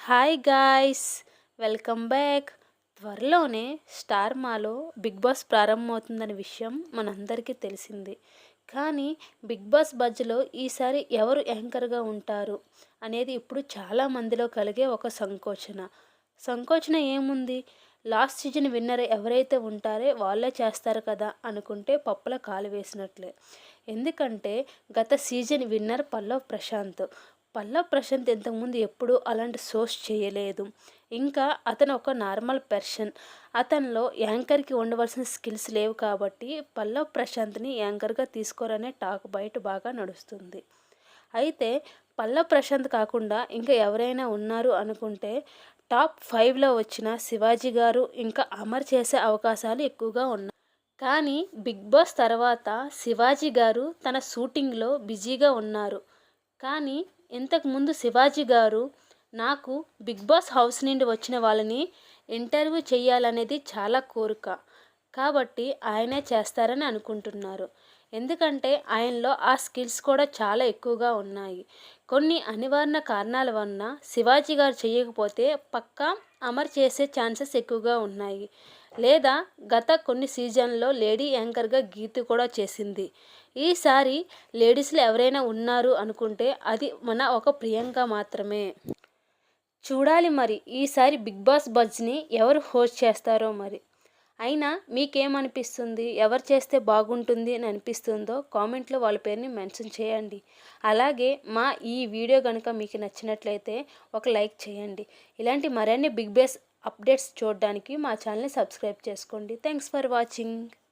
Hi guys, welcome back. త్వరలోనే star మాలో big boss ప్రారంభమవుతుందనే విషయం మనందరికీ తెలిసింది. కానీ బిగ్ బాస్ బజ్లో ఈసారి ఎవరు యాంకర్గా ఉంటారు అనేది ఇప్పుడు చాలా మందిలో కలిగే ఒక సంకోచన ఏముంది? లాస్ట్ సీజన్ విన్నర్ ఎవరైతే ఉంటారో వాళ్ళే చేస్తారు కదా అనుకుంటే పప్పుల కాలు వేసినట్లే. ఎందుకంటే గత సీజన్ విన్నర్ పల్లవ్ ప్రశాంత్ ఇంతకుముందు ఎప్పుడూ అలాంటి షోస్ చేయలేదు. ఇంకా అతను ఒక నార్మల్ పర్సన్. అతనిలో యాంకర్కి ఉండవలసిన స్కిల్స్ లేవు కాబట్టి పల్లవ్ ప్రశాంత్ని యాంకర్గా తీసుకోరనే టాక్ బయట బాగా నడుస్తుంది. అయితే పల్లవ్ ప్రశాంత్ కాకుండా ఇంకా ఎవరైనా ఉన్నారు అనుకుంటే టాప్ 5లో వచ్చిన శివాజీ గారు ఇంకా అమర్ చేసే అవకాశాలు ఎక్కువగా ఉన్నాయి. కానీ బిగ్ బాస్ తర్వాత శివాజీ గారు తన షూటింగ్లో బిజీగా ఉన్నారు. కానీ ఇంతకుముందు శివాజీ గారు నాకు బిగ్ బాస్ హౌస్ నుండి వచ్చిన వాళ్ళని ఇంటర్వ్యూ చేయాలనేది చాలా కోరిక, కాబట్టి ఆయనే చేస్తారని అనుకుంటున్నారు. ఎందుకంటే ఆయనలో ఆ స్కిల్స్ కూడా చాలా ఎక్కువగా ఉన్నాయి. కొన్ని అనివార్య కారణాల వలన శివాజీ గారు చేయకపోతే పక్కా అమర్ చేసే ఛాన్సెస్ ఎక్కువగా ఉన్నాయి. లేదా గత కొన్ని సీజన్లో లేడీ యాంకర్గా గీతు కూడా చేసింది. ఈసారి లేడీస్లో ఎవరైనా ఉన్నారు అనుకుంటే అది మన ఒక ప్రియాంక మాత్రమే. చూడాలి మరి ఈసారి బిగ్ బాస్ బజ్ని ఎవరు హోస్ట్ చేస్తారో మరి. అయినా మీకేమనిపిస్తుంది? ఎవరు చేస్తే బాగుంటుంది అని అనిపిస్తుందో కామెంట్లో వాళ్ళ పేరుని మెన్షన్ చేయండి. అలాగే మా ఈ వీడియో కనుక మీకు నచ్చినట్లయితే ఒక లైక్ చేయండి. ఇలాంటి మరిన్ని బిగ్ బాస్ అప్డేట్స్ చూడడానికి మా ఛానల్ని సబ్స్క్రైబ్ చేసుకోండి. Thanks for watching.